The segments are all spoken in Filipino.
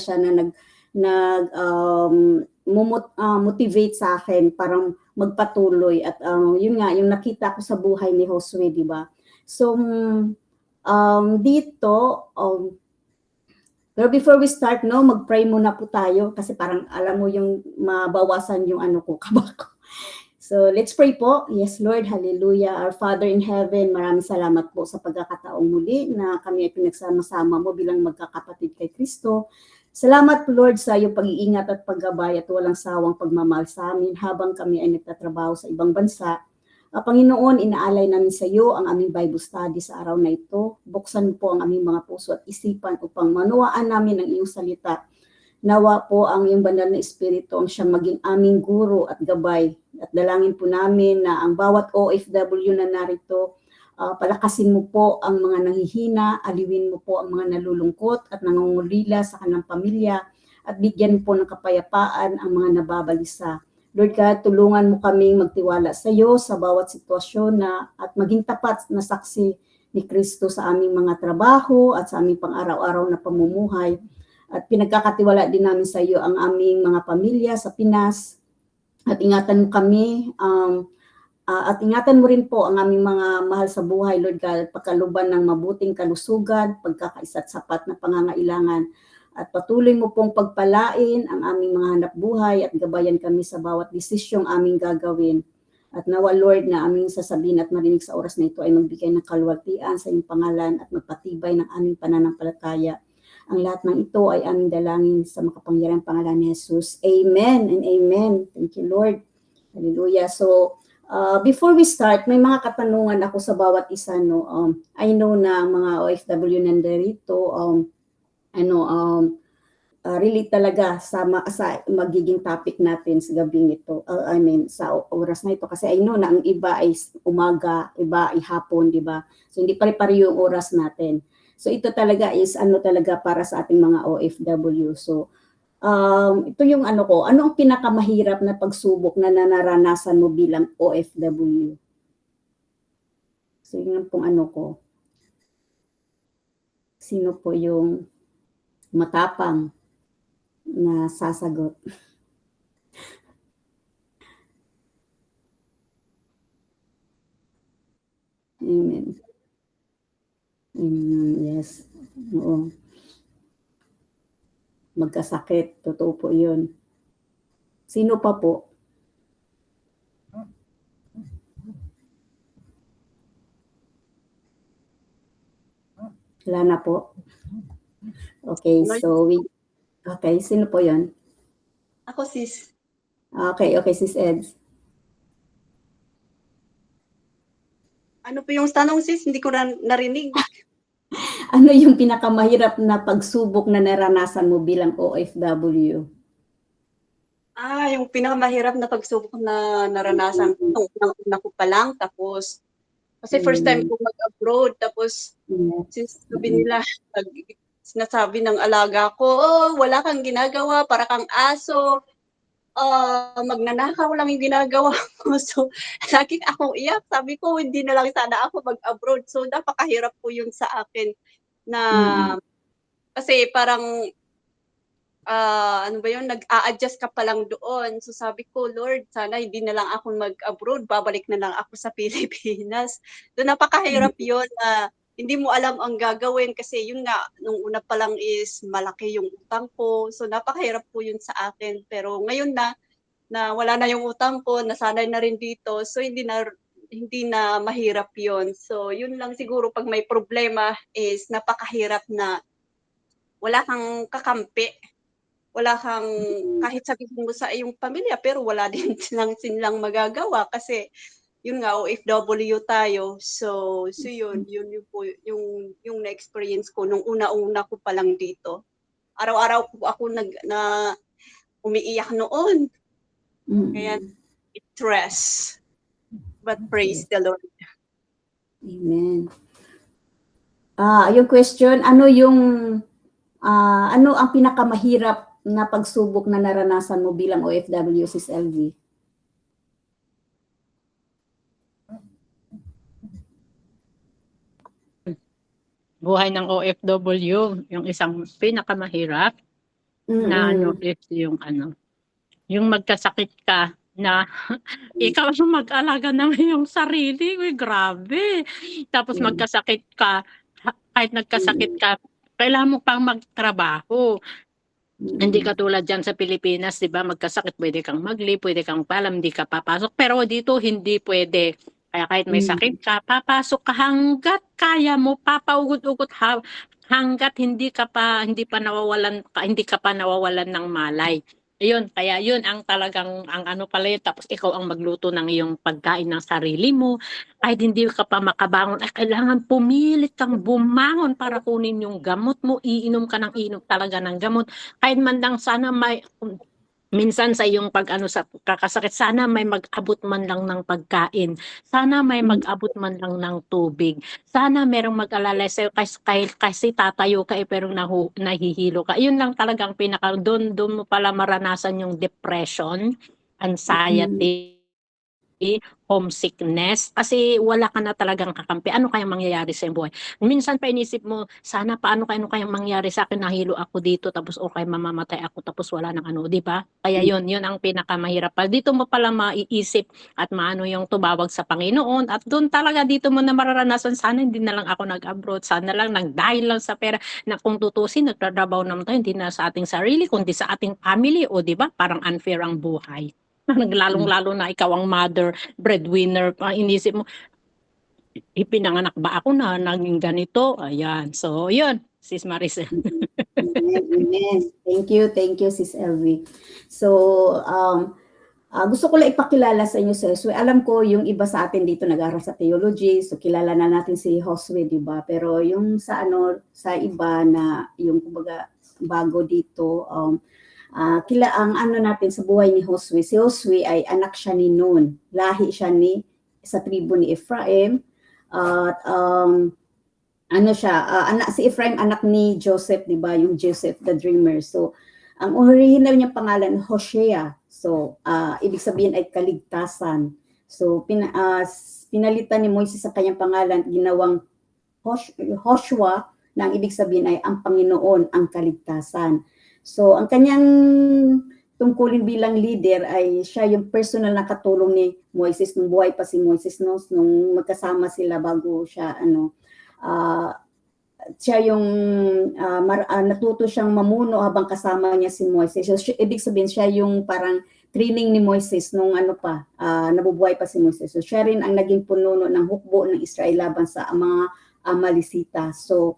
siya na motivate sa akin parang magpatuloy at yun nga yung nakita ko sa buhay ni Josue, di ba? So dito pero before we start, no, mag-pray muna po tayo kasi parang alam mo yung mabawasan yung kaba ko. So, let's pray po. Yes, Lord, hallelujah. Our Father in heaven, maraming salamat po sa pagkakataong muli na kami ay pinagsama-sama mo bilang magkakapatid kay Kristo. Salamat po, Lord, sa iyong pag-iingat at paggabay at walang sawang pagmamahal sa amin habang kami ay nagtatrabaho sa ibang bansa. Panginoon, inaalay namin sa iyo ang aming Bible study sa araw na ito. Buksan po ang aming mga puso at isipan upang manuwaan namin ang iyong salita. Nawa po ang iyong banal na espiritu ang siyang maging aming guro at gabay. At dalangin po namin na ang bawat OFW na narito, palakasin mo po ang mga nanghihina, aliwin mo po ang mga nalulungkot at nangungulila sa kanilang pamilya, at bigyan po ng kapayapaan ang mga nababalisa. Lord God, tulungan mo kaming magtiwala sa iyo sa bawat sitwasyon at maging tapat na saksi ni Kristo sa aming mga trabaho at sa aming pang-araw-araw na pamumuhay. At pinagkakatiwala din namin sa iyo ang aming mga pamilya sa Pinas. At ingatan mo kami, at ingatan mo rin po ang aming mga mahal sa buhay, Lord God, pagkaluban ng mabuting kalusugan, pagkakaisa at sapat na pangangailangan. At patuloy mo pong pagpalain ang aming mga hanap buhay at gabayan kami sa bawat desisyong aming gagawin. At nawa, Lord, na aming sasabihin at marinig sa oras na ito ay magbigay ng kaluwalhatian sa iyong pangalan at magpatibay ng aming pananampalataya. Ang lahat ng ito ay aming dalangin sa makapangyarihang pangalan ni Jesus. Amen and amen. Thank you, Lord. Hallelujah. So, before we start, may mga katanungan ako sa bawat isa. No? I know na mga OFW nandarito, really talaga sa magiging topic natin sa gabing ito. Sa oras na ito. Kasi I know na ang iba ay umaga, iba ay hapon, di ba? So, hindi pare-pareho yung oras natin. So ito talaga is talaga para sa ating mga OFW. So ito yung ano ang pinakamahirap na pagsubok na naranasan mo bilang OFW? So yun pong Sino po yung matapang na sasagot? Amen. Yes. Oo. Magkasakit. Totoo po yun. Sino pa po? Wala na po. Okay, so okay, sino po yun? Ako, sis. Okay, sis Eds. Ano po yung tanong, sis? Hindi ko narinig. Ano yung pinakamahirap na pagsubok na naranasan mo bilang OFW? Yung pinakamahirap na pagsubok na naranasan ko nung una ko pa lang. Tapos, kasi first time ko mag-abroad. Tapos, sabi nila, sinasabi ng alaga ko, wala kang ginagawa, para kang aso. Magnanakaw lang yung ginagawa ko. So, lagi akong iyak. Sabi ko, hindi na lang sana ako mag-abroad. So, napakahirap po yun sa akin na kasi parang nag-a-adjust ka pa lang doon. So sabi ko, Lord, sana hindi na lang ako mag-abroad, babalik na lang ako sa Pilipinas. So napakahirap yun na hindi mo alam ang gagawin kasi yun nga, nung una pa lang is malaki yung utang ko. So napakahirap po yun sa akin. Pero ngayon na wala na yung utang ko, nasanay na rin dito. So hindi na mahirap yun. So yun lang siguro pag may problema is napakahirap na wala kang kakampi. Wala kang, kahit sabihin mo sa iyong pamilya, pero wala din silang magagawa kasi yun nga, OFW tayo. So yun po yung na-experience ko nung una-una ko pa lang dito. Araw-araw po ako umiiyak noon. Kaya stress. But praise the Lord. Amen. Yung question, ano ang pinakamahirap na pagsubok na naranasan mo bilang OFW, Sis LV? Buhay ng OFW, yung isang pinakamahirap. na ano Mm. is yung magkasakit ka na ikaw ang mag-alaga ng iyong sarili, uy grabe. Tapos Mm. magkasakit ka, kahit nagkasakit ka, kailangan mo pang magtrabaho. Hindi Mm. katulad diyan sa Pilipinas, 'di ba, magkasakit puwede kang mag-leave, puwede kang paalam, hindi ka papasok. Pero dito hindi puwede. Kaya kahit may sakit Mm. ka, papasok ka hangga't kaya mo, papaugot-ugot hangga't hindi ka pa nawawalan ng malay. Ayun, kaya 'yun ang talagang ang ano pala 'yun, tapos ikaw ang magluto ng iyong pagkain ng sarili mo. Kahit hindi ka pa makabangon, ay kailangan pumilit kang bumangon para kunin yung gamot mo, iinom ka ng inom talaga ng gamot. Kahit man lang sana minsan sa iyong pag-ano sa kakasakit, sana may mag-abot man lang ng pagkain, sana may Mm. mag-abot man lang ng tubig, sana merong mag-alalay sa'yo kasi tatayo ka, pero nahihilo ka. Yun lang talagang dun mo pala maranasan yung depression, Mm. anxiety, homesickness, kasi wala ka na talagang kakampi. Ano kayang mangyayari sa iyong buhay? Minsan pa inisip mo, sana ano kayang mangyari sa akin, nahilo ako dito tapos mamamatay ako tapos wala ng ano, 'di ba? Kaya yun ang pinakamahirap pa. Dito mo pala maiisip at maano yung tumawag sa Panginoon, at dun talaga dito mo na mararanasan, sana hindi na lang ako nag-abroad, sana lang dahil lang sa pera, na kung tutusin nagtatrabaho naman tayo hindi na sa ating sarili kundi sa ating family, o 'di ba? Parang unfair ang buhay. Lalong-lalo na ikaw ang mother, breadwinner, inisip mo, ipinanganak ba ako na naging ganito? Ayan. So, yun, Sis Maricel. Amen, amen. Thank you, Sis LV. So, gusto ko lang ipakilala sa inyo si Josue. Alam ko yung iba sa atin dito nag-aaral sa theology, so kilala na natin si Josue, di ba? Pero yung sa iba na yung kumbaga bago dito, ang ano natin sa buhay ni Josue. Si Josue ay anak siya ni Nun. Lahi siya sa tribo ni Ephraim. At ano siya, si Ephraim anak ni Joseph, 'di ba? Yung Joseph the Dreamer. So, ang original niyang pangalan Hosea. So, ibig sabihin ay kaligtasan. So, pinalitan ni Moises sa kanyang pangalan, ginawang Joshua, na ang ibig sabihin ay ang Panginoon ang kaligtasan. So, ang kanyang tungkulin bilang leader ay siya yung personal na katulong ni Moises nung buhay pa si Moises, no? Nung magkasama sila bago siya siya yung natuto siyang mamuno habang kasama niya si Moises. So, ibig sabihin siya yung parang training ni Moises nung nabubuhay pa si Moises. So siya rin ang naging pununo ng hukbo ng Israel laban sa mga Amalisita. So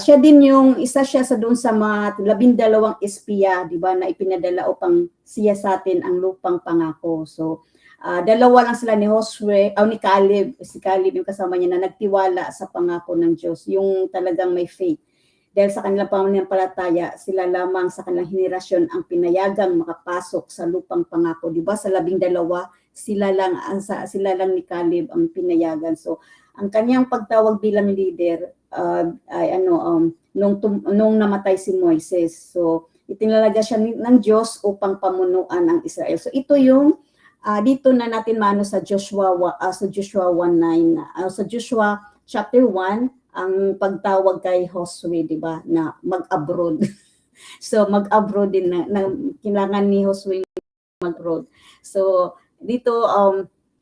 siya din isa siya sa doon sa mga 12 espiya, di ba, na ipinadala upang siyasatin ang lupang pangako. So dalawa lang sila ni Josue, ni Caleb, si Caleb yung kasama niya na nagtiwala sa pangako ng Diyos, yung talagang may faith. Dahil sa kanilang pananampalataya, sila lamang sa kanilang henerasyon ang pinayagang makapasok sa lupang pangako. Di ba? Sa 12, sila lang ni Caleb ang pinayagan. So, ang kanyang pagtawag bilang leader ay nung namatay si Moises. So, itinalaga siya ng Diyos upang pamunuan ang Israel. So, ito yung dito na natin maano sa Joshua 1:9, sa Joshua chapter 1, ang pagtawag kay Josue, di ba, na mag-abroad. So mag-abroad din na kailangan ni Josue mag-abroad. So dito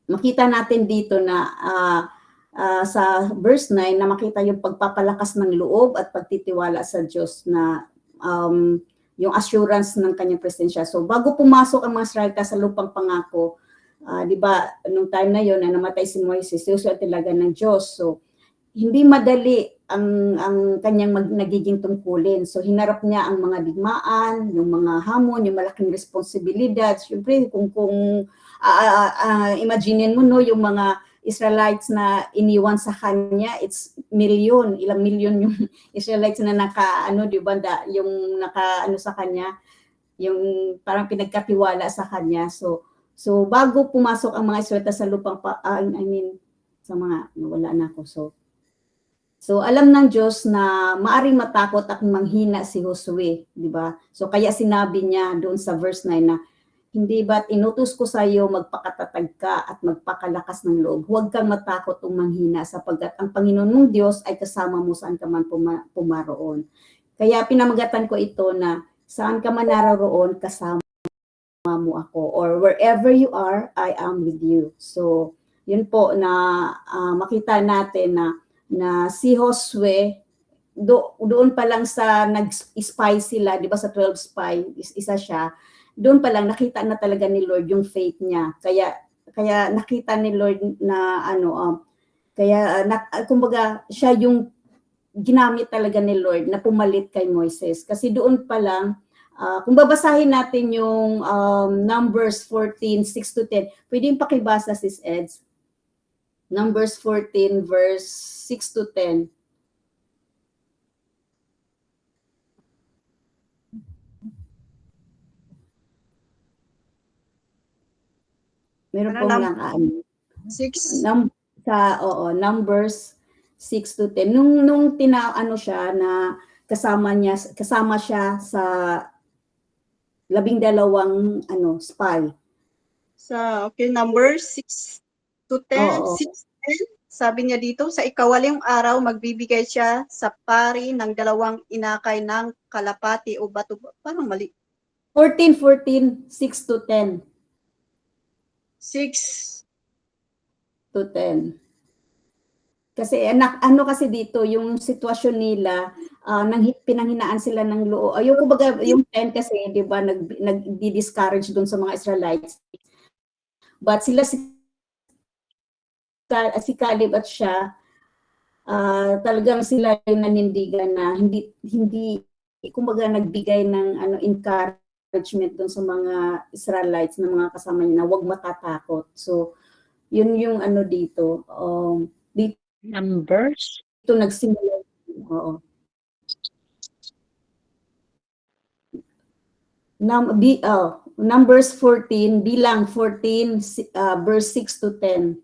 makita natin dito na sa verse 9 na makita yung pagpapalakas ng loob at pagtitiwala sa Diyos na yung assurance ng kanyang presensya. So bago pumasok ang mga Israelita sa lupang pangako, di ba, nung time na yon na namatay si Moises, Joshua talaga ng Diyos. So hindi madali ang kanyang nagiging tungkulin. So hinarap niya ang mga digmaan, yung mga hamon, yung malaking responsibilidad. Siyempre kung imaginin mo no, yung mga Israelites na iniwan sa kanya, it's ilang milyon yung Israelites na di ba, yung sa kanya, yung parang pinagkatiwala sa kanya. So bago pumasok ang mga Israelita sa lupang sa mga wala na ako. So alam ng Diyos na maaring matakot at manghina si Josue, di ba? So kaya sinabi niya doon sa verse 9 na, hindi ba't inutos ko sa iyo magpakatatag ka at magpakalakas ng loob? Huwag kang matakot o manghina sapagkat ang Panginoon mong Diyos ay kasama mo saan ka man pumaroon. Kaya pinamagatan ko ito na saan ka man naroon, kasama mo ako, or wherever you are, I am with you. So, yun po na makita natin na si Josue, doon pa lang sa nag-spy sila, di ba sa 12 spy, isa siya, doon pa lang nakita na talaga ni Lord yung faith niya. Kaya nakita ni Lord na kumbaga siya yung ginamit talaga ni Lord na pumalit kay Moises. Kasi doon pa lang, kung babasahin natin yung Numbers 14, 6-10, pwede yung pakibasa, Sis Eds. Numbers 14, verse 6-10. Meron Ano, pong num- lang 6. Numbers 6-10. Nung siya na kasama siya sa 12 spy. Okay, Numbers 6-10. Oo. 6-10. Sabi niya dito, sa ikawaling araw, magbibigay siya sa pari ng 2 inakay ng kalapati o bato. Parang mali. 14, 6-10. 6. To 10. Kasi kasi dito yung sitwasyon nila, pinanghinaan sila ng loob. Yung kumbaga yung 10 kasi 'di ba nagdi-discourage doon sa mga Israelites. But sila si Caleb at siya, talagang sila yung nanindigan na hindi kumbaga nagbigay ng encouragement doon sa mga Israelites na mga kasama niya na huwag matatakot. So yun yung dito. Numbers? Ito nagsimula. Oo. Numbers 14, bilang 14, verse 6-10.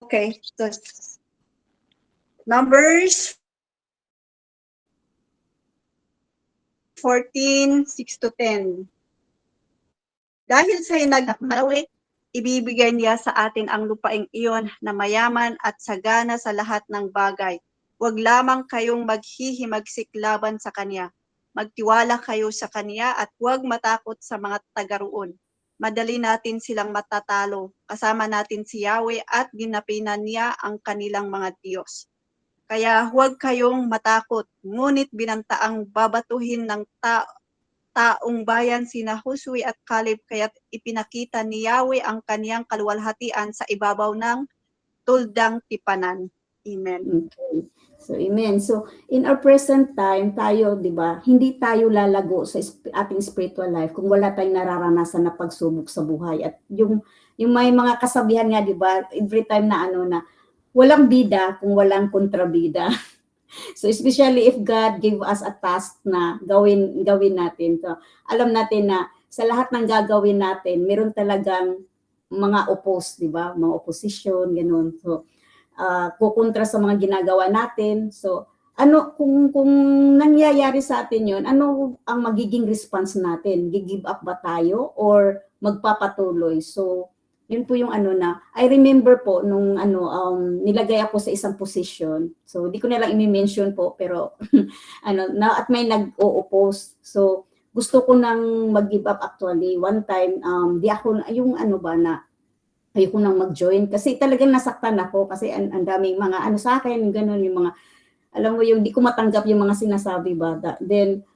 Okay. So, Numbers 14, 6-10. Dahil sa nagmarawi, ibibigay niya sa atin ang lupaing iyon na mayaman at sagana sa lahat ng bagay. Huwag lamang kayong maghihimagsik laban sa kanya. Magtiwala kayo sa kanya at huwag matakot sa mga taga-roon. Madali natin silang matatalo. Kasama natin si Yahweh at ginapinan niya ang kanilang mga Diyos. Kaya huwag kayong matakot, ngunit binantaang babatuhin ng taong bayan sina Josue at Caleb, kaya't ipinakita ni Yahweh ang kaniyang kaluwalhatian sa ibabaw ng tuldang tipanan. Amen. Okay. So, amen. So, in our present time, tayo, di ba, hindi tayo lalago sa ating spiritual life kung wala tayong nararanasan na pagsubok sa buhay. At yung may mga kasabihan nga, di ba, every time na walang bida kung walang kontrabida. So, especially if God gave us a task na gawin natin. So, alam natin na sa lahat ng gagawin natin, meron talagang mga oppose, di ba? Mga opposition, ganun. So, kukontra sa mga ginagawa natin. So, kung nangyayari sa atin yon, ano ang magiging response natin? Gi-give up ba tayo or magpapatuloy? So, yun po yung I remember po nung nilagay ako sa isang position. So, di ko na lang i-mention po, pero at may nag-o-oppose. So, gusto ko nang mag-give up actually. One time, di ako, yung ayoko nang mag-join kasi talagang nasaktan ako kasi ang daming mga sa akin, ganun yung mga, alam mo yung di ko matanggap yung mga sinasabi ba. Then,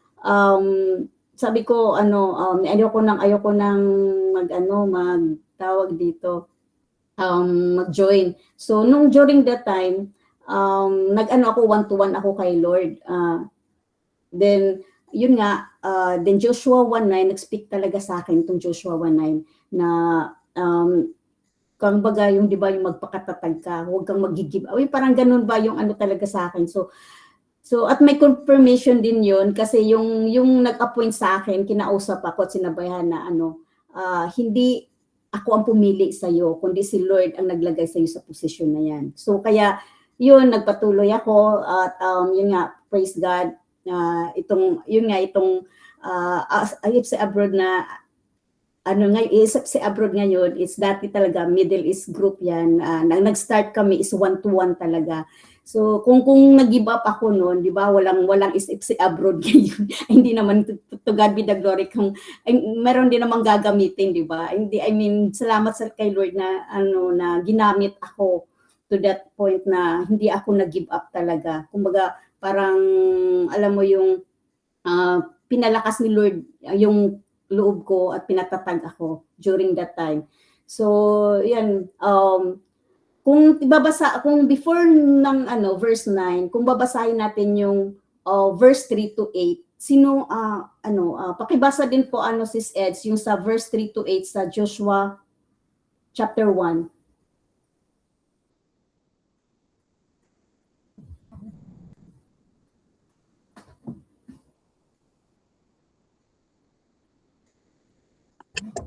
sabi ko, ayoko nang magtawag dito, mag-join. So, during that time, ako, one-to-one ako kay Lord. Then, yun nga, then Joshua 1:9, nag-speak talaga sa akin itong Joshua 1:9 na, kung baga yung, di ba, yung magpakatatag ka, huwag kang mag-give. Parang ganun ba yung talaga sa akin. So at may confirmation din yun kasi yung nag-appoint sa akin, kinausap ako at sinabayan na hindi ako ang pumili sa iyo, kundi si Lord ang naglagay sa iyo sa posisyon na yan. So kaya yun, nagpatuloy ako at yun nga, praise God, itong sa abroad na sa abroad ngayon, it's dati talaga Middle East group yan. Nag-start kami is one-to-one talaga. So kung nag-give up ako noon, 'di ba, walang isip si abroad ngayon. Hindi naman to God be the glory kung meron din namang gagamitin, 'di ba? Hindi, I mean, salamat sa kay Lord na na ginamit ako to that point na hindi ako nag-give up talaga. Kumbaga parang alam mo yung pinalakas ni Lord yung loob ko at pinatatag ako during that time. So, yan, kung before ng verse 9, kung babasahin natin yung verse 3 to 8, sino pakibasa din po Sis Eds yung sa verse 3 to 8 sa Joshua chapter 1.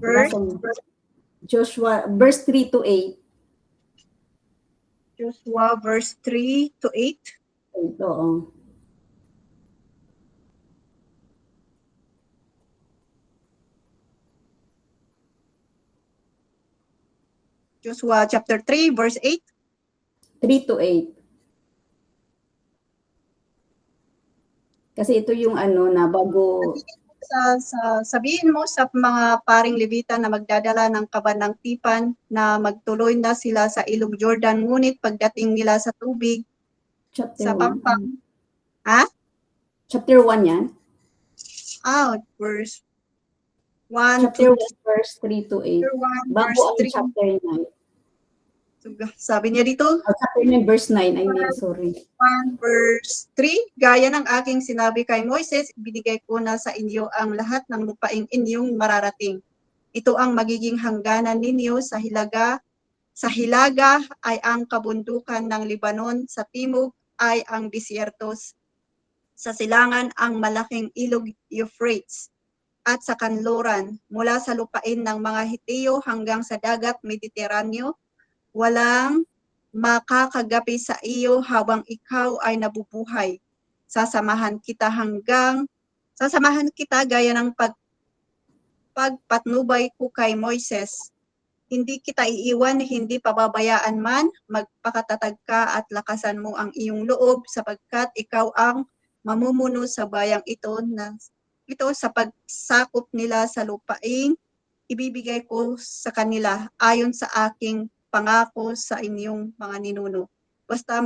Verse, Joshua verse 3 to 8. Joshua verse 3 to 8. Oo. Joshua chapter 3 verse 8. 3 to 8. Kasi ito yung na bago Sabihin mo sa mga paring Levita na magdadala ng kaban ng tipan na magtuloy na sila sa ilog Jordan, ngunit pagdating nila sa tubig chapter sa 1. pampang. Ha? Chapter 1 yan? Verse 1 Chapter to 1 verse 3 to 8. chapter 1 Bago verse ang 3. chapter 9. Sabi niya dito, Chapter 9 verse 9, I mean, sorry. 1 verse 3, gaya ng aking sinabi kay Moises, ibinigay ko na sa inyo ang lahat ng lupaing inyong mararating. Ito ang magiging hangganan ninyo sa hilaga. Sa hilaga ay ang kabundukan ng Libanon, sa timog ay ang disyertos. Sa silangan ang malaking ilog Euphrates, at sa kanluran mula sa lupain ng mga Hitiyo hanggang sa dagat Mediteraneo. Walang makakagapi sa iyo habang ikaw ay nabubuhay. Sasamahan kita gaya ng pagpatnubay ko kay Moises. Hindi kita iiwan, hindi pababayaan man, magpakatatag ka at lakasan mo ang iyong loob sapagkat ikaw ang mamumuno sa bayang ito sa pagsakop nila sa lupaing ibibigay ko sa kanila ayon sa aking pangako sa inyong mga ninuno. Basta't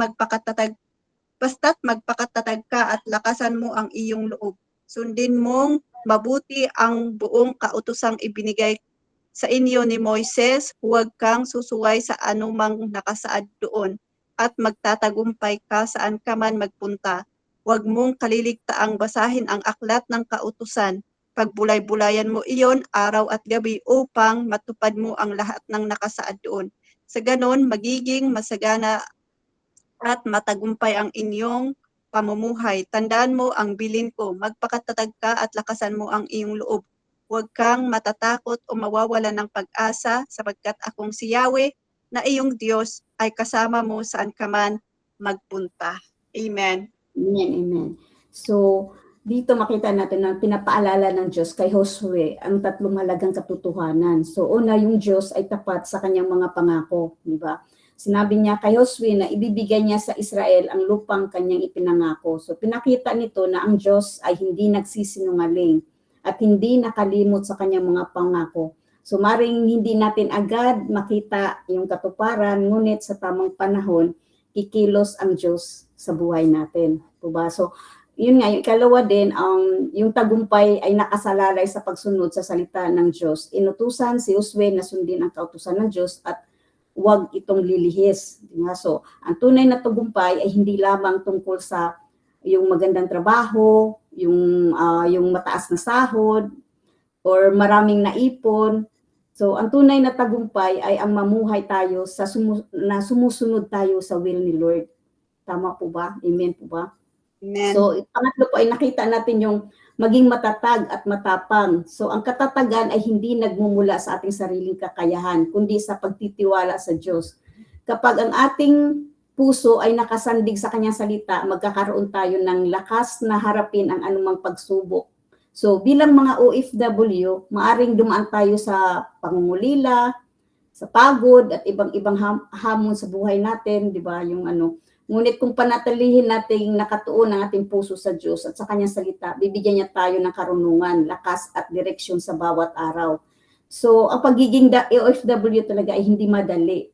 magpakatatag ka at lakasan mo ang iyong loob. Sundin mong mabuti ang buong kautosang ibinigay sa inyo ni Moises, huwag kang susuway sa anumang nakasaad doon at magtatagumpay ka saan ka man magpunta. Huwag mong kaliligtaang basahin ang aklat ng kautusan. Pagbulay-bulayan mo iyon araw at gabi upang matupad mo ang lahat ng nakasaad doon. Sa ganon, magiging masagana at matagumpay ang inyong pamumuhay. Tandaan mo ang bilin ko, magpakatatag ka at lakasan mo ang iyong loob. Huwag kang matatakot o mawawala ng pag-asa sapagkat akong si Yahweh na iyong Diyos ay kasama mo saan ka man magpunta. Amen. Amen, amen. So, dito makita natin na pinapaalala ng Diyos kay Josue ang tatlong mahalagang katotohanan. So, una, yung Diyos ay tapat sa kanyang mga pangako, di ba? Sinabi niya kay Josue na ibibigay niya sa Israel ang lupang kanyang ipinangako. So, pinakita nito na ang Diyos ay hindi nagsisinungaling at hindi nakalimot sa kanyang mga pangako. So, maring hindi natin agad makita yung katuparan, ngunit sa tamang panahon, kikilos ang Diyos sa buhay natin. Diba? So, yun nga, yung ikalawa din, yung tagumpay ay nakasalalay sa pagsunod sa salita ng Diyos. Inutusan si Josue na sundin ang kautusan ng Diyos at huwag itong lilihis. Diba? So, ang tunay na tagumpay ay hindi lamang tungkol sa yung magandang trabaho, yung mataas na sahod, or maraming naipon. So, ang tunay na tagumpay ay ang mamuhay tayo na sumusunod tayo sa will ni Lord. Tama po ba? Amen po ba? Amen. So, pangatlo po ay nakita natin yung maging matatag at matapang. So, ang katatagan ay hindi nagmumula sa ating sariling kakayahan, kundi sa pagtitiwala sa Diyos. Kapag ang ating puso ay nakasandig sa kanyang salita, magkakaroon tayo ng lakas na harapin ang anumang pagsubok. So, bilang mga OFW, maaring dumaan tayo sa pangungulila, sa pagod at ibang-ibang hamon sa buhay natin, di ba? Yung Ngunit kung panatilihin nating nakatuon ang ating puso sa Diyos at sa kanyang salita, bibigyan niya tayo ng karunungan, lakas at direksyon sa bawat araw. So, ang pagiging OFW talaga ay hindi madali.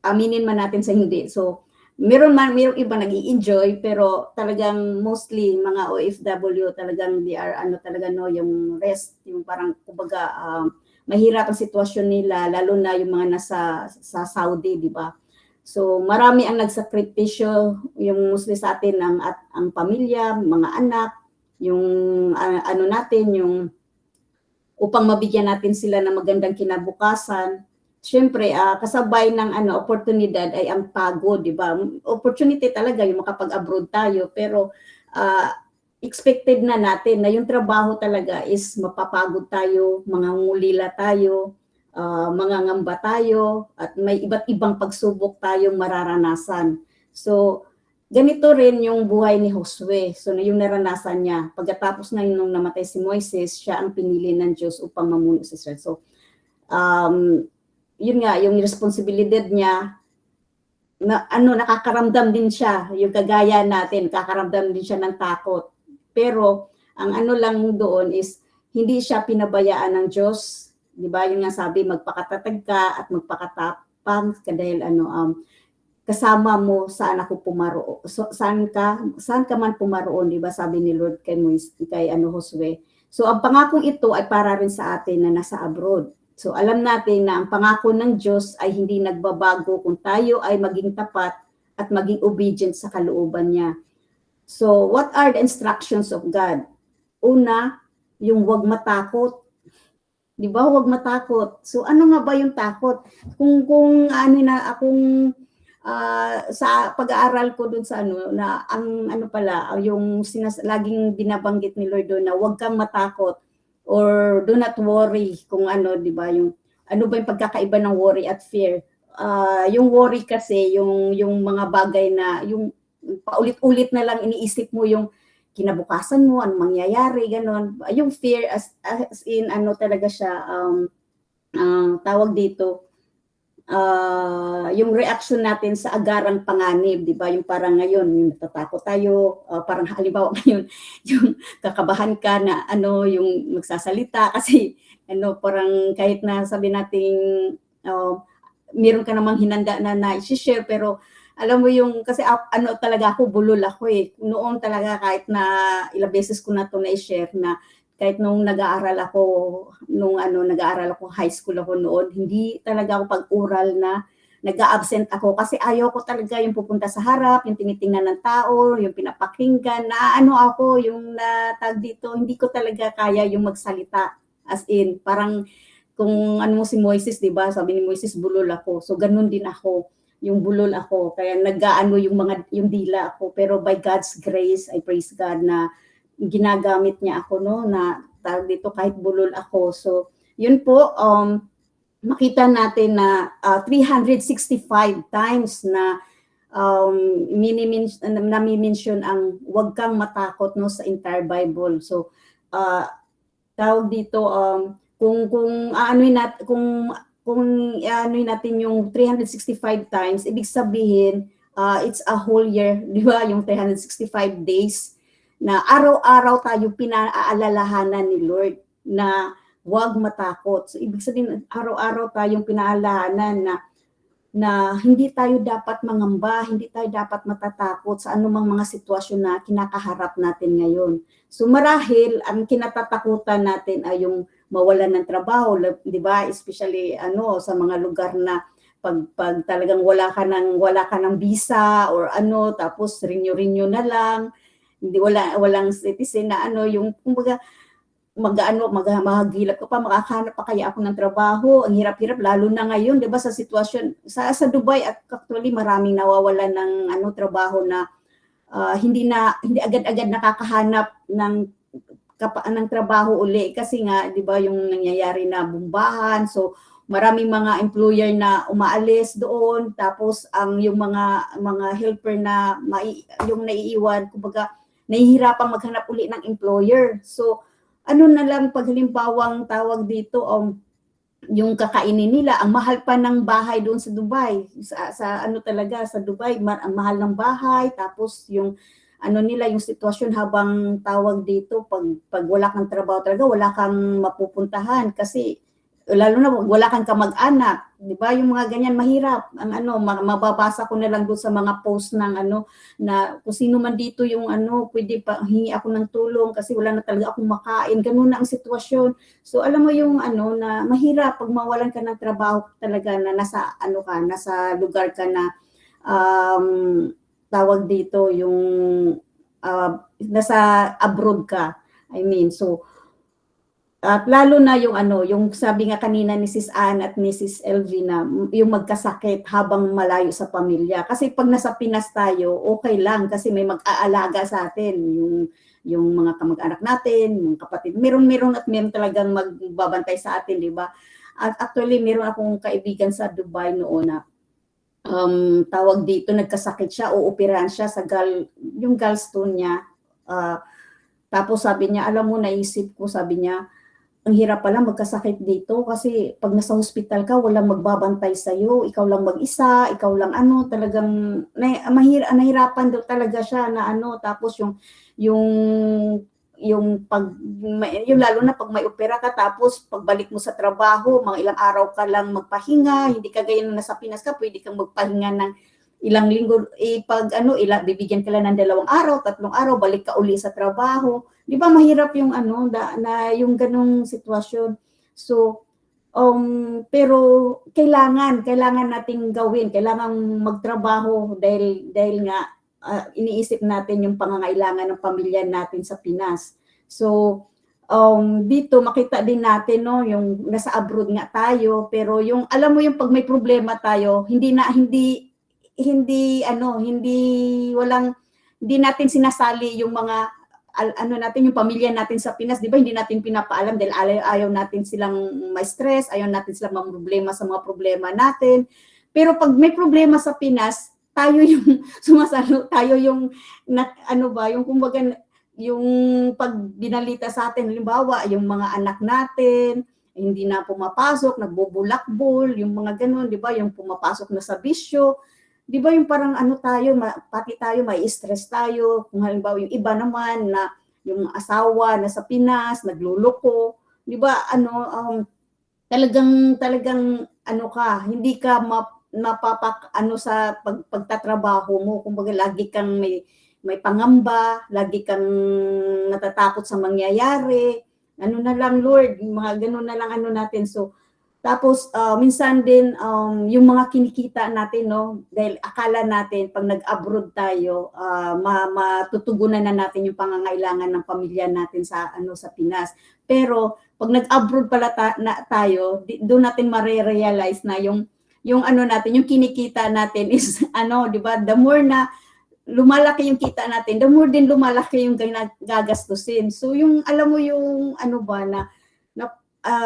Aminin man natin sa hindi. So, meron iba nag-i-enjoy, pero talagang mostly mga OFW talagang they are talaga no, yung rest, yung parang kumbaga mahirap ang sitwasyon nila, lalo na yung mga nasa sa Saudi, di ba? So, marami ang nagsakripisyo, yung mostly sa atin ang pamilya, mga anak, yung natin, yung upang mabigyan natin sila ng magandang kinabukasan. Siyempre, kasabay ng oportunidad ay ang pagod, di ba? Opportunity talaga yung makapag-abroad tayo, pero expected na natin na yung trabaho talaga is mapapagod tayo, mangungulila tayo, mangangamba tayo, at may iba't ibang pagsubok tayong mararanasan. So, ganito rin yung buhay ni Josue. So, yung naranasan niya, pagkatapos na nung namatay si Moises, siya ang pinili ng Diyos upang mamuno si Israel. So, yun nga, yung responsibilidad niya, na nakakaramdam din siya, yung kagaya natin, nakakaramdam din siya ng takot. Pero, ang lang doon is, hindi siya pinabayaan ng Diyos. Di ba? Yung nga sabi, magpakatatag ka at magpakatapang dahil kasama mo saan ako pumaroon. So, saan ka man pumaroon, di ba? Sabi ni Lord kay Josue. So, ang pangakong ito ay para rin sa atin na nasa abroad. So, alam natin na ang pangako ng Diyos ay hindi nagbabago kung tayo ay maging tapat at maging obedient sa kalooban niya. So, what are the instructions of God? Una, yung huwag matakot. Di ba? Huwag matakot. So, ano nga ba yung takot? Kung sa pag-aaral ko dun sa na ang yung laging binabanggit ni Lord doon na huwag kang matakot or do not worry kung di ba, yung ano ba yung pagkakaiba ng worry at fear. Yung worry kasi yung mga bagay na yung paulit-ulit na lang iniisip mo yung kinabukasan mo, anong mangyayari, ganon. Yung fear as in talaga siya tawag dito yung reaction natin sa agarang panganib, di ba? Yung parang ngayon, yung natatakot tayo, parang halimbawa ngayon, yung kakabahan ka na yung magsasalita kasi parang kahit na sabi nating meron ka namang hinanda na i-share, pero alam mo yung, kasi talaga ako, bulol ako eh. Noon talaga kahit na ilang beses ko na to na-share na kahit nung nag-aaral ako, high school ako noon, hindi talaga ako pag-ural na nag-a-absent ako kasi ayaw ko talaga yung pupunta sa harap, yung tinitingnan ng tao, yung pinapakinggan, na ako, yung tag dito, hindi ko talaga kaya yung magsalita. As in, parang kung si Moises, di ba? Sabi ni Moises, bulol ako. So, ganun din ako. Yung bulol ako, kaya yung dila ako, pero by God's grace, I praise God na ginagamit niya ako na tawag dito kahit bulol ako. So, yun po, makita natin na 365 times na nami-mention ang huwag kang matakot sa entire Bible. So, tawag dito kung natin yung 365 times, ibig sabihin, it's a whole year, di ba? Yung 365 days na araw-araw tayo pinaalalahanan ni Lord na huwag matakot. So, ibig sabihin, araw-araw tayong pinaalalahanan na hindi tayo dapat mangamba, hindi tayo dapat matatakot sa anumang mga sitwasyon na kinakaharap natin ngayon. So, marahil, ang kinatatakutan natin ay yung mawalan ng trabaho, di ba? Especially sa mga lugar na pag talagang wala ka ng visa or tapos renew na lang, hindi walang citizen na yung kumbaga maghihilap ka pa, makakahanap pa kaya ako ng trabaho, ang hirap-hirap lalo na ngayon, 'di ba, sa sitwasyon sa Dubai, at actually maraming nawawalan ng trabaho na hindi agad-agad nakakahanap ng trabaho uli kasi nga 'di ba yung nangyayari na bombahan. So maraming mga employer na umaalis doon, tapos yung mga helper na yung naiiwan, kumbaga nahihirapang maghanap uli ng employer. So na lang pag halimbawang tawag dito yung kakainin nila, ang mahal pa ng bahay doon sa Dubai. Sa ano talaga, sa Dubai, ang mahal ng bahay, tapos yung ano nila, yung sitwasyon habang tawag dito, pag wala kang trabaho talaga, wala kang mapupuntahan kasi lalo na wala kang kamag-anak, 'di ba? Yung mga ganyan mahirap. Ang ano, mababasa ko na lang doon sa mga post ng ano na kung sino man dito yung ano, pwede pa hingi ako ng tulong kasi wala na talaga akong makain. Ganun na ang sitwasyon. So alam mo yung ano na mahirap pag mawalan ka ng trabaho talaga na nasa ano ka, nasa lugar ka na tawag dito yung nasa abroad ka. I mean, so at lalo na yung ano, yung sabi nga kanina ni Sis Ann at Mrs. Elvina, yung magkasakit habang malayo sa pamilya. Kasi pag nasa Pinas tayo, okay lang kasi may mag-aalaga sa atin, yung mga kamag-anak natin, yung kapatid. Meron at meron talagang magbabantay sa atin, di ba? At actually, meron akong kaibigan sa Dubai noon na tawag dito, nagkasakit siya, uoperahan siya sa yung gallstone niya. Tapos sabi niya, alam mo, naisip ko, sabi niya, ang hirap pala magkasakit dito kasi pag nasa hospital ka, walang magbabantay sa'yo, ikaw lang mag-isa, ikaw lang ano, talagang nahirapan daw talaga siya na ano, tapos yung lalo na pag may opera ka, tapos pagbalik mo sa trabaho, mga ilang araw ka lang magpahinga, hindi ka gaya na nasa Pinas ka, pwede kang magpahinga ng ilang linggo, pag ano, bibigyan ka lang ng 2 araw, 3 araw, balik ka uli sa trabaho. Di ba mahirap yung ano, na yung ganong sitwasyon. So, pero kailangan nating gawin, kailangan magtrabaho dahil nga iniisip natin yung pangangailangan ng pamilya natin sa Pinas. So, dito makita din natin no yung nasa abroad nga tayo, pero yung alam mo yung pag may problema tayo, hindi natin sinasali yung mga ano natin, yung pamilya natin sa Pinas, di ba? Hindi natin pinapaalam dahil ayaw natin silang ma-stress, ayaw natin silang problema sa mga problema natin. Pero pag may problema sa Pinas, tayo yung sumasalo, tayo yung yung kumbaga yung pag binalita sa atin, halimbawa, yung mga anak natin, hindi na pumapasok, nagbubulakbol, yung mga ganun, di ba? Yung pumapasok na sa bisyo, di ba yung parang ano tayo, pati tayo may stress tayo, kung halimbawa yung iba naman na yung asawa na sa Pinas, nagluloko, di ba talagang ano ka, hindi ka ano sa pagtatrabaho mo, kumbaga lagi kang may pangamba, lagi kang natatakot sa mangyayari, ano na lang Lord, mga ganun na lang ano natin. So tapos minsan din yung mga kinikita natin no, dahil akala natin pag nag-abroad tayo matutugunan na natin yung pangangailangan ng pamilya natin sa sa Pinas. Pero pag nag-abroad pala tayo, doon natin mare-realize na yung ano natin, yung kinikita natin is di ba? The more na lumalaki yung kita natin, the more din lumalaki yung gagastusin. So yung alam mo yung ano ba na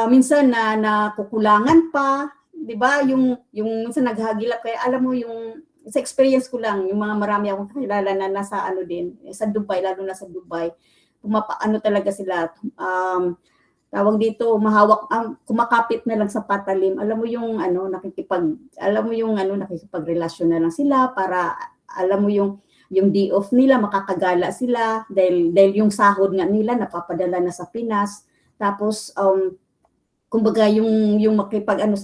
minsan na nakukulangan pa, 'di ba? Yung minsan naghahagilap kaya alam mo yung sa experience ko lang, yung mga marami akong kakilala na nasa din, sa Dubai, lalo na sa Dubai. Ano talaga sila tawag dito, kumakapit na lang sa patalim. Alam mo yung nakikipagrelasyon na lang sila para alam mo yung day off nila, makakagala sila dahil yung sahod nga nila napapadala na sa Pinas. Tapos kumbaga yung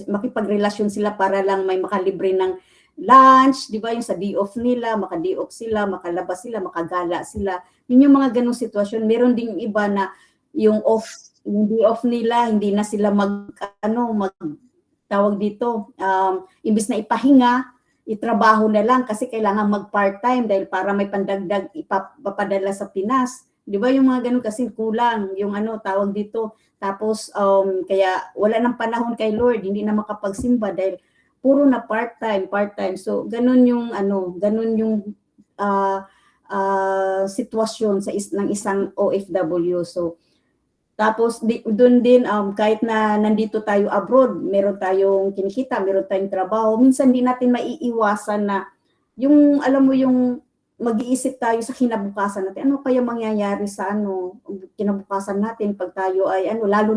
makipagrelasyon sila para lang may makalibre ng lunch, 'di ba? Yung sa day off nila, maka-day off sila, makalabas sila, makagala sila. Yun yung mga ganung sitwasyon. Meron ding iba na yung day off nila, hindi na sila tawag dito, imbis na ipahinga, itrabaho na lang kasi kailangan mag-part-time dahil para may pandagdag ipapadala sa Pinas. 'Di ba yung mga ganun kasi kulang yung tawag dito. Tapos kaya wala nang panahon kay Lord, hindi na makapagsimba dahil puro na part-time. So ganun yung sitwasyon ng isang OFW. So tapos doon din kahit na nandito tayo abroad, meron tayong kinikita, meron tayong trabaho, minsan di natin maiiwasan na yung alam mo yung mag-iisip tayo sa kinabukasan natin. Ano kaya mangyayari sa kinabukasan natin pag tayo ay lalo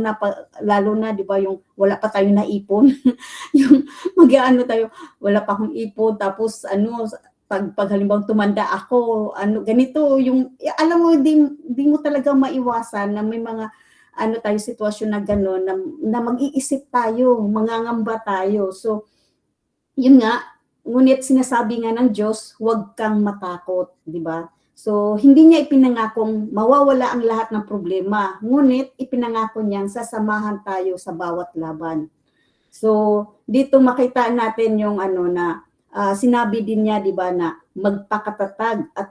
na 'di ba yung wala pa tayong naipon. Yung tayo, wala pa akong ipon tapos pag halimbawa tumanda ako, ganito yung alam mo di mo talaga maiwasan na may mga tayo sitwasyon na gano'n na mag-iisip tayo, mangangamba tayo. So yun nga, ngunit sinasabi nga ng Diyos, huwag kang matakot, di ba? So, hindi niya ipinangakong mawawala ang lahat ng problema. Ngunit, ipinangako niyang sasamahan tayo sa bawat laban. So, dito makita natin yung sinabi din niya, di ba, na magpakatatag at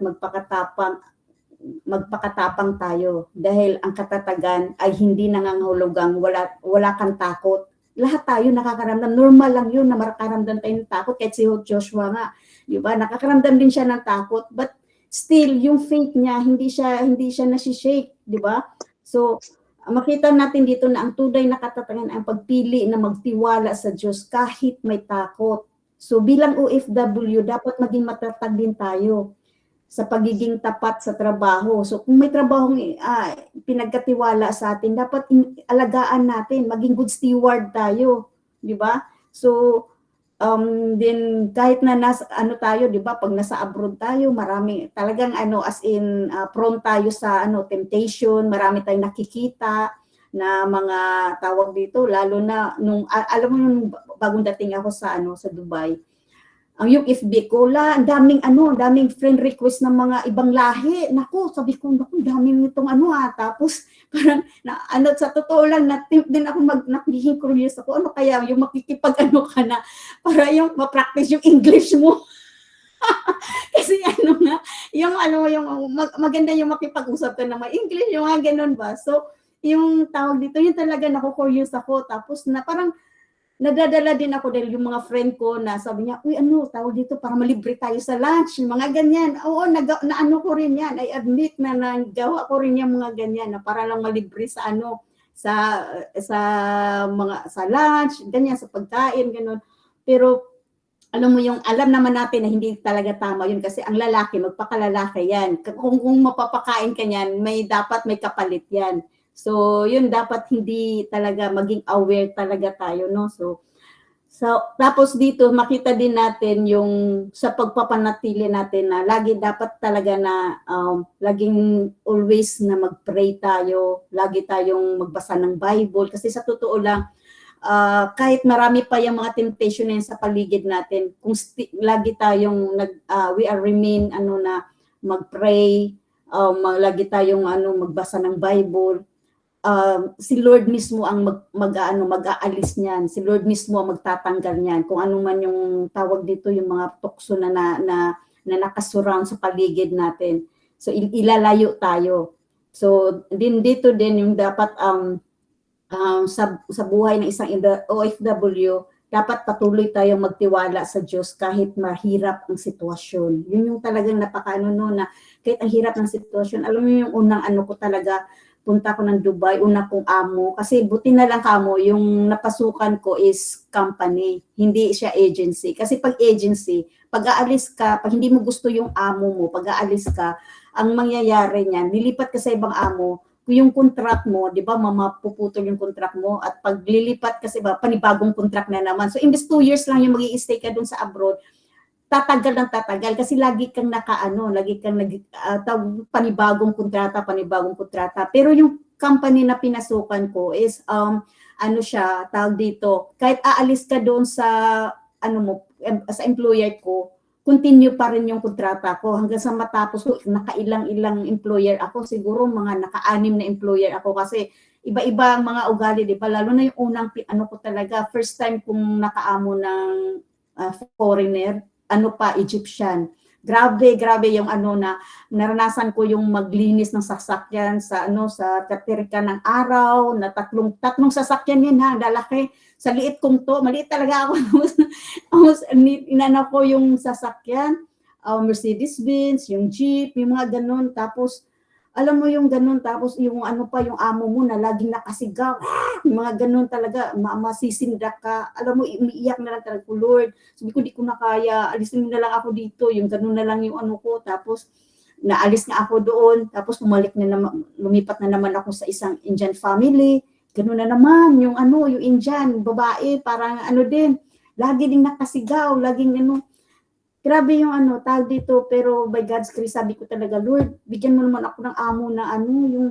magpakatapang tayo. Dahil ang katatagan ay hindi nangangahulugang wala kang takot. Lahat tayo nakakaramdam, normal lang yun na makakaramdam tayo ng takot, kahit si Joshua nga, di ba, nakakaramdam din siya ng takot, but still, yung faith niya, hindi siya nasi-shake, di ba? So, makita natin dito na ang tunay na katatagan ang pagpili na magtiwala sa Diyos kahit may takot. So, bilang OFW, dapat maging matatag din tayo sa pagiging tapat sa trabaho. So kung may trabahong pinagkatiwala sa atin, dapat alagaan natin, maging good steward tayo, di ba? So then kahit na tayo, di ba, pag nasa abroad tayo, marami talagang prone tayo sa temptation, marami tayong nakikita na mga tawag dito, lalo na nung alam mo nung bagong dating ako sa Dubai. Yung FB ko, daming friend request ng mga ibang lahi. Naku, sabi ko, daming nitong Tapos, parang, sa totoo lang, din ako naging curious ako, ano kaya, yung makikipag ka na, para yung ma-practice yung English mo. Kasi yung maganda yung makipag-usap ka na may English, yung mga ganun ba. So, yung tawag dito, yung talaga naku-curious ako. Tapos, parang, nadadala din ako dahil yung mga friend ko na sabi niya, uy, tawag dito para malibre tayo sa lunch, mga ganyan. Oo, ko rin yan. I admit na nagawa ko rin yung mga ganyan na para lang malibre sa sa lunch, ganyan, sa pagkain, gano'n. Pero alam mo alam naman natin na hindi talaga tama yun kasi ang lalaki, magpakalalaki yan. Kung mapapakain ka yan, dapat may kapalit yan. So, yun dapat hindi talaga maging aware talaga tayo, no? So tapos dito makita din natin yung sa pagpapanatili natin na lagi dapat talaga na laging always na mag-pray tayo, lagi tayong magbasa ng Bible kasi sa totoo lang kahit marami pa yung mga temptation na sa paligid natin, kung lagi tayong we are remain na mag-pray, lagi tayong magbasa ng Bible. Si Lord mismo ang mag-aalis niyan. Si Lord mismo ang magtatanggal niyan. Kung ano man yung tawag dito, yung mga tukso na nakasurround sa paligid natin. So ilalayo tayo. So dito din yung dapat sa buhay ng isang OFW, dapat patuloy tayong magtiwala sa Diyos kahit mahirap ang sitwasyon. Yun yung talagang na kahit ang hirap ng sitwasyon. Alam mo yung unang ko talaga, punta ko ng Dubai, una kong amo, kasi buti na lang kamo, yung napasukan ko is company, hindi siya agency. Kasi pag agency, pag aalis ka, pag hindi mo gusto yung amo mo, pag aalis ka, ang mangyayari niyan, nilipat ka sa ibang amo, yung contract mo, di ba, mapuputol yung contract mo, at pag lilipat kasi ba, panibagong contract na naman. So, imbes 2 years lang yung mag-i-stay ka dun sa abroad, tatagal kasi lagi kang panibagong kontrata. Pero yung company na pinasukan ko is tawag dito, kahit aalis ka doon sa sa employer ko, continue pa rin yung kontrata ko hanggang sa matapos ko. Nakailang employer ako, siguro mga naka-6 na employer ako kasi iba-iba ang mga ugali, di ba? Lalo na yung unang ko talaga, first time kong nakaamo ng foreigner, Egyptian. Grabe yung na naranasan ko yung maglinis ng sasakyan sa katirka ng araw, na tatlong sasakyan yan dalaki. Sa liit kong to, maliit talaga ako. Inana ko yung sasakyan, Mercedes-Benz, yung Jeep, yung mga ganun. Tapos alam mo yung ganun, tapos yung ano pa, yung amo mo na laging nakasigaw, yung mga ganun talaga, masisindak ka, alam mo, umiiyak na lang talaga ko, Lord, sabi ko, di ko na kaya, alisin mo na lang ako dito, yung ganun na lang yung ano ko, tapos, naalis nga ako doon, tapos lumipat na naman ako sa isang Indian family, ganun na naman, yung ano, yung Indian, babae, parang ano din, lagi ding nakasigaw, laging ano, grabe yung ano, tawag dito, pero by God's grace, sabi ko talaga, Lord, bigyan mo naman ako ng amo na ano, yung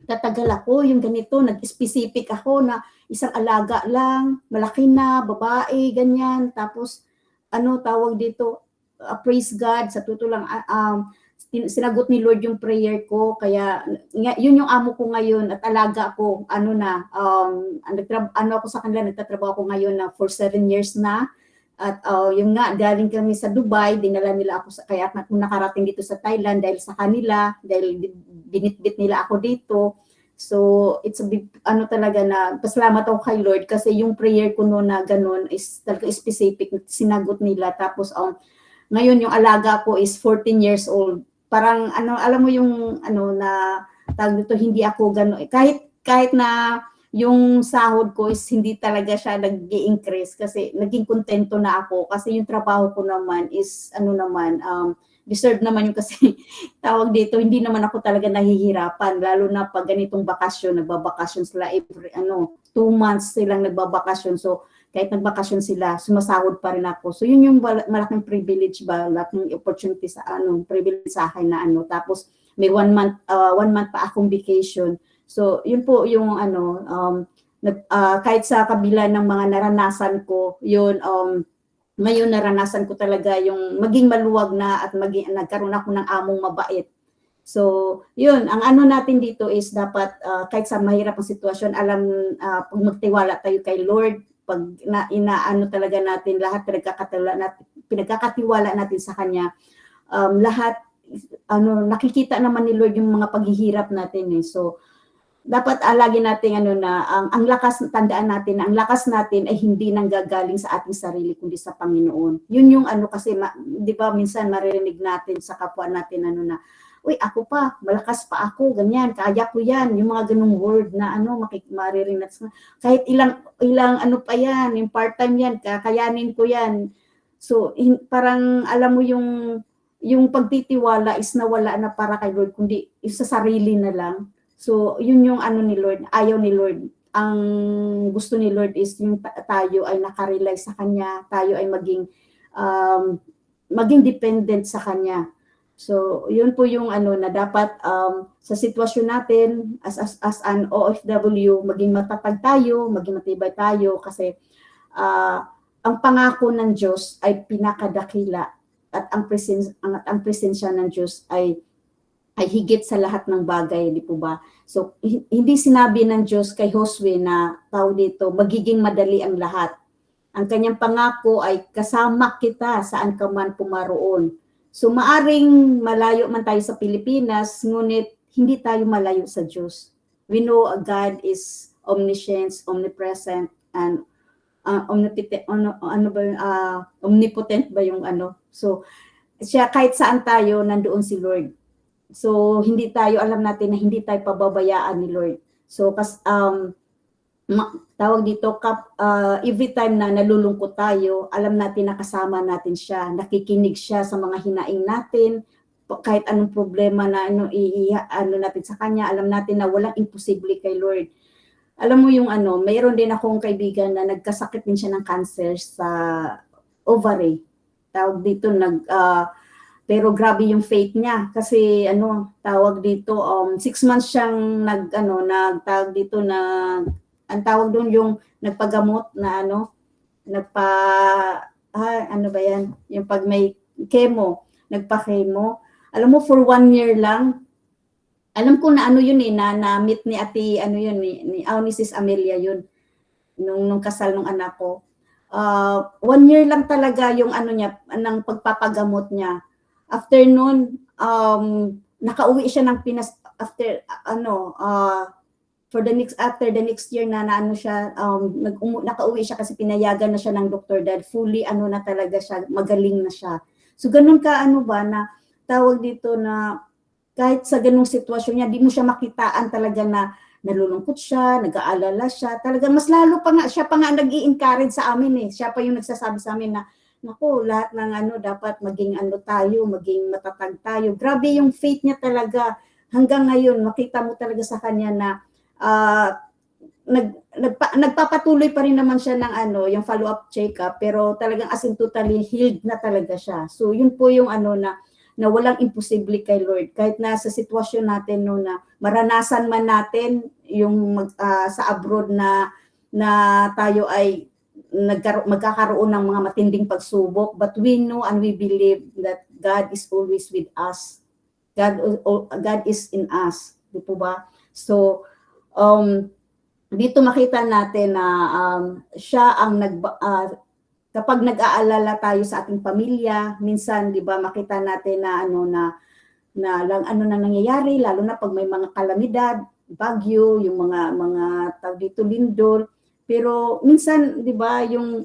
tatagal ako, yung ganito, nag-specific ako na isang alaga lang, malaki na, babae, ganyan, tapos, ano, tawag dito, praise God, sa totoo lang, sinagot ni Lord yung prayer ko, kaya, yun yung amo ko ngayon, at alaga ako, ano na, ano ako sa kanila, nagtatrabaho ako ngayon na for 7 years na, at yung nga, galing kami sa Dubai, dinala nila ako, kaya kung nakarating dito sa Thailand dahil sa kanila, dahil binitbit nila ako dito. So, it's a big, ano talaga na, pasalamat ako kay Lord kasi yung prayer ko noon na ganun is talaga specific, sinagot nila. Tapos, ngayon yung alaga ko is 14 years old. Parang, ano, alam mo yung, ano, na, tawag dito, hindi ako ganun. Kahit na, yung sahod ko is hindi talaga siya nag-i-increase kasi naging kontento na ako kasi yung trabaho ko naman is ano naman, deserve naman yung kasi tawag dito, hindi naman ako talaga nahihirapan lalo na pag ganitong bakasyon, nagbabakasyon sila every 2 months silang nagbabakasyon, so kahit nagbakasyon sila, sumasahod pa rin ako. So yun yung malaking privilege ba, malaking opportunity sa privilege sa akin na tapos may 1 month pa akong vacation. So, yun po yung kahit sa kabila ng mga naranasan ko, yun, ngayon naranasan ko talaga yung maging maluwag na at nagkaroon ako ng among mabait. So, yun, ang ano natin dito is dapat kahit sa mahirap ang sitwasyon, pag magtiwala tayo kay Lord, pag inaano talaga natin, lahat pinagkakatiwala natin sa Kanya, lahat, nakikita naman ni Lord yung mga paghihirap natin eh. So, dapat lagi nating ang lakas, tandaan natin na ang lakas natin ay hindi nanggagaling sa ating sarili kundi sa Panginoon. Yun yung kasi 'di ba minsan maririnig natin sa kapwa natin na uy, ako pa, malakas pa ako, ganyan, kaya ko yan, yung mga ganung word na maririnig natin kahit ilang pa yan, yung part-time yan, kakayanin ko yan. So parang alam mo yung pagtitiwala is nawala na para kay Lord kundi sa sarili na lang. So, yun yung ni Lord, ayaw ni Lord. Ang gusto ni Lord is yung tayo ay nakarely sa Kanya, tayo ay maging dependent sa Kanya. So, yun po yung na dapat sa sitwasyon natin as an OFW, maging matatag tayo, maging matibay tayo kasi ang pangako ng Diyos ay pinakadakila at ang presensya ng Diyos ay higit sa lahat ng bagay, di po ba? So, hindi sinabi ng Diyos kay Josue na dito, magiging madali ang lahat. Ang kanyang pangako ay kasama kita saan ka man pumaroon. So, maaring malayo man tayo sa Pilipinas, ngunit hindi tayo malayo sa Diyos. We know God is omniscient, omnipresent, and omnipotent ba yung So, siya kahit saan tayo, nandoon si Lord. So, alam natin na hindi tayo pababayaan ni Lord. So, tawag dito, every time na nalulungkot tayo, alam natin na kasama natin siya, nakikinig siya sa mga hinaing natin, kahit anong problema na natin sa Kanya, alam natin na walang imposible kay Lord. Alam mo yung mayroon din akong kaibigan na nagkasakit din siya ng cancer sa ovary. Tawag dito, pero grabe yung faith niya kasi tawag dito 6 months siyang nagtawag dito na ang tawag doon yung nagpagamot na ba yan yung pag may chemo, nagpa-chemo. Alam mo for 1 year lang, alam ko na yun na meet ni ate ni Sis Amelia yun nung kasal ng anak ko. 1 year lang talaga yung niya ng pagpapagamot niya. After noon, nakauwi siya ng Pinas after after the next year na siya, nakauwi siya kasi pinayagan na siya ng doktor dahil fully na talaga siya, magaling na siya. So ganun ka ba na tawag dito na kahit sa ganung sitwasyon niya, di mo siya makitaan talaga na nalulungkot siya, nag-aalala siya. Talagang mas lalo pa nga, siya pa nga nag-i-encourage sa amin eh. Siya pa yung nagsasabi sa amin na, naku, lahat ng ano, dapat maging ano tayo, maging matatag tayo. Grabe yung faith niya talaga. Hanggang ngayon, makita mo talaga sa kanya na nagpapatuloy pa rin naman siya ng ano, yung follow-up check-up, pero talagang as in totally healed na talaga siya. So, yun po yung ano na walang imposible kay Lord. Kahit na sa sitwasyon natin no, na maranasan man natin yung sa abroad na tayo ay magkakaroon ng mga matinding pagsubok, but we know and we believe that God is always with us. God is in us. Di po ba? So, dito makita natin na siya ang kapag nag-aalala tayo sa ating pamilya, minsan 'di ba makita natin na lang ano na nangyayari, lalo na pag may mga kalamidad, bagyo, yung mga tawag dito lindol. Pero minsan 'di ba yung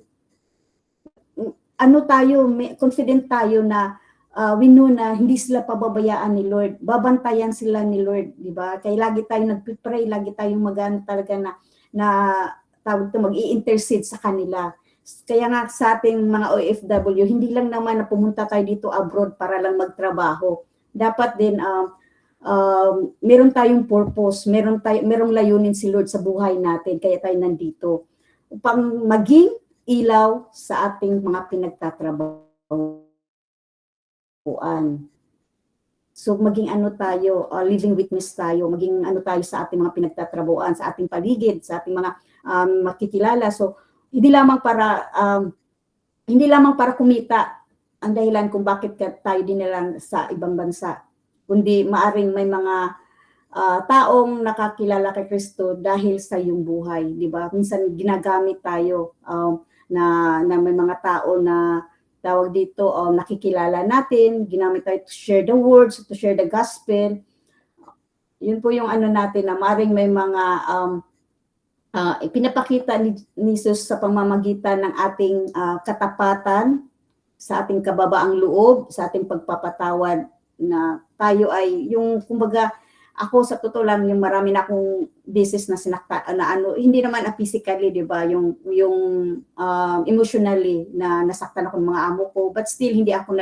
ano tayo, confident tayo na we know na hindi sila pababayaan ni Lord. Babantayan sila ni Lord, 'di ba? Kaya lagi tayong nagpe-pray, lagi tayong magano talaga na tawag to mag-i-intercede sa kanila. Kaya nga sa ating mga OFW, hindi lang naman na pumunta tayo dito abroad para lang magtrabaho. Dapat din meron tayong purpose, merong layunin si Lord sa buhay natin, kaya tayo nandito upang maging ilaw sa ating mga pinagtatrabahuan. So maging ano tayo, living witness tayo, maging ano tayo sa ating mga pinagtatrabahuan, sa ating paligid, sa ating mga makikilala. So hindi lamang para kumita ang dahilan kung bakit tayo dinala sa ibang bansa, kundi maaring may mga taong nakakilala kay Kristo dahil sa iyong buhay, di ba? Minsan ginagamit tayo na may mga tao na tawag dito, nakikilala natin, ginamit tayo to share the words, to share the gospel. Yun po yung ano natin na maaring may mga ipinapakita ni Jesus sa pamamagitan ng ating katapatan, sa ating kababaang loob, sa ating pagpapatawad, na tayo ay yung kumbaga ako sa totoo lang yung marami na akong beses na sinakta na ano, hindi naman physically, 'di ba, yung emotionally na nasaktan ako ng mga amo ko, but still hindi ako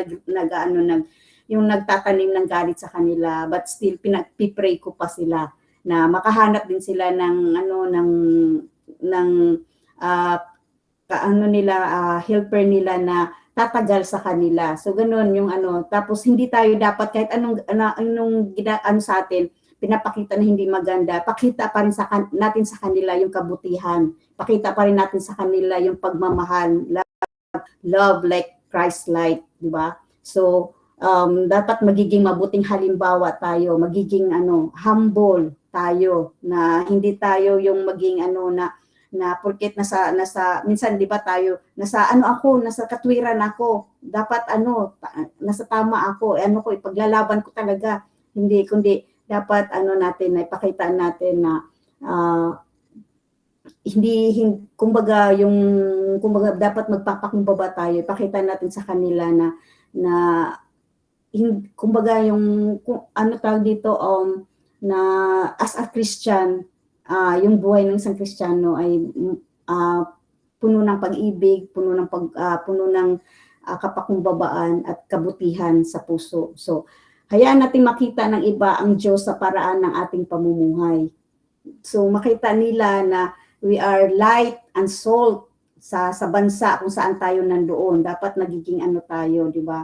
yung nagtatanim ng galit sa kanila, but still pinagpipray ko pa sila na makahanap din sila ng helper nila na tatagal sa kanila. So ganoon yung ano, tapos hindi tayo dapat kahit anong sa atin pinapakita na hindi maganda, pakita pa rin natin sa kanila yung kabutihan, pakita pa rin natin sa kanila yung pagmamahal, love like Christ-like, di ba? So dapat magiging mabuting halimbawa tayo, magiging humble tayo, na hindi tayo yung maging na porket nasa minsan 'di ba tayo nasa nasa katwiran ako, dapat nasa tama ako, ko ipaglalaban ko talaga, hindi kundi dapat natin na ipakita natin na hindi kumbaga dapat magpapakumbaba tayo, ipakita natin sa kanila na kumbaga yung tawag dito na as a Christian, yung buhay ng isang Kristiyano ay puno ng pag-ibig, puno ng kapakumbabaan at kabutihan sa puso. So hayaan natin makita ng iba ang Diyos sa paraan ng ating pamumuhay. So makita nila na we are light and salt sa bansa kung saan tayo nandoon. Dapat nagiging tayo, di ba?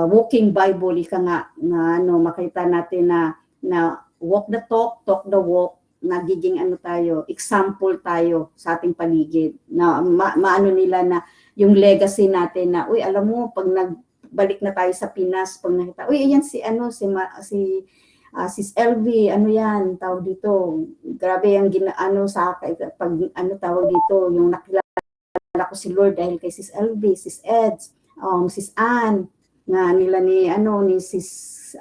Walking Bible, ika nga na makita natin na walk the talk the walk, nagiging tayo, example tayo sa ating paligid, na maano nila na yung legacy natin na, uy, alam mo, pag nagbalik na tayo sa Pinas, pag nakita, uy, ayan si Sis LV, yan, tawag dito, grabe yung sa akin, pag tawag dito, yung nakilala ko si Lord dahil kay Sis LV, Sis Eds, Sis Ann, na nila ni Sis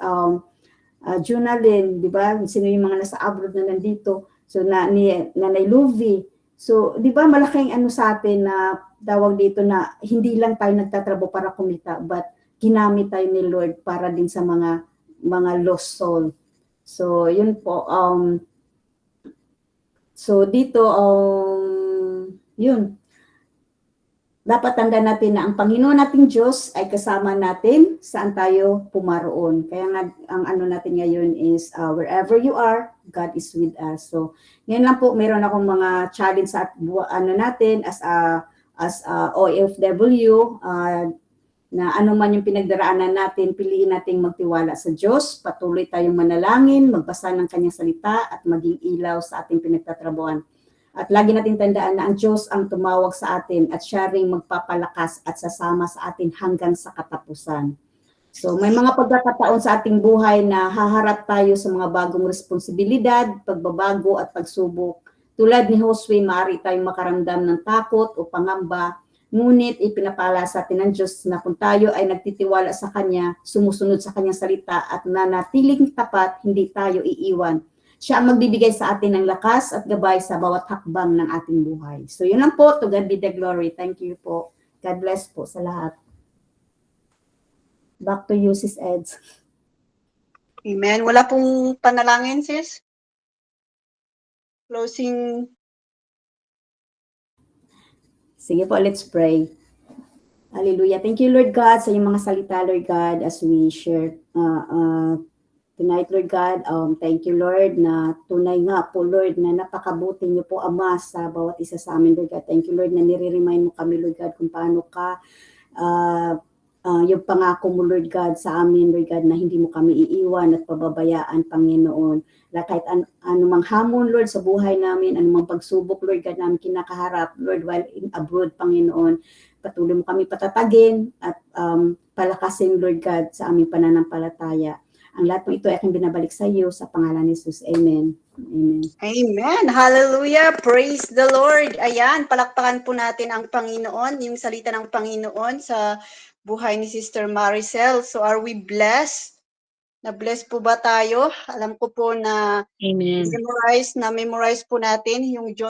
Junalyn, di ba? Sino yung mga nasa abroad na nandito? So ni Nanay Luvi. So, di ba malaking sa atin na tawag dito na hindi lang tayo nagtatrabaho para kumita, but ginamit tayo ni Lord para din sa mga mga lost soul. So, yun po. So, dito, yun. Dapat tandaan natin na ang Panginoon nating Diyos ay kasama natin saan tayo pumaroon. Kaya nga, ang ano natin ngayon is, wherever you are, God is with us. So, ngayon lang po, meron akong mga challenge sa ano natin as a OFW, na ano man yung pinagdaraanan natin, piliin nating magtiwala sa Diyos, patuloy tayong manalangin, magbasa ng kanyang salita at maging ilaw sa ating pinagtatrabuhan. At lagi natin tandaan na ang Diyos ang tumawag sa atin at siya ring magpapalakas at sasama sa atin hanggang sa katapusan. So may mga pagkakataon sa ating buhay na haharap tayo sa mga bagong responsibilidad, pagbabago at pagsubok. Tulad ni Josue, maaari tayong makaramdam ng takot o pangamba, ngunit ipinapala sa atin ng Diyos na kung tayo ay nagtitiwala sa Kanya, sumusunod sa Kanyang salita at nanatiling tapat, hindi tayo iiwan. Siya ang magbibigay sa atin ng lakas at gabay sa bawat hakbang ng ating buhay. So yun lang po, to God be the glory. Thank you po. God bless po sa lahat. Back to you, Sis Eds. Amen. Wala pong panalangin, sis? Closing. Sige po, let's pray. Hallelujah. Thank you, Lord God, sa iyong mga salita, Lord God, as we share tonight, Lord God. Thank you, Lord, na tunay nga po, Lord, na napakabuti niyo po, Ama, sa bawat isa sa amin, Lord God. Thank you, Lord, na nire-remind mo kami, Lord God, kung paano ka yung pangako mo, Lord God, sa amin, Lord God, na hindi mo kami iiwan at pababayaan, Panginoon. Kahit anumang hamon, Lord, sa buhay namin, anumang pagsubok, Lord God, namin kinakaharap, Lord, while in abroad, Panginoon, patuloy mo kami patatagin at palakasin, Lord God, sa aming pananampalataya. Ang lahat ng ito ay aking binabalik sa iyo sa pangalan ni Jesus. Amen. Amen. Amen. Hallelujah. Praise the Lord. Ayan, palakpakan po natin ang Panginoon, yung salita ng Panginoon sa buhay ni Sister Maricel. So are we blessed? Na-bless po ba tayo? Alam ko po na Amen. memorize po natin yung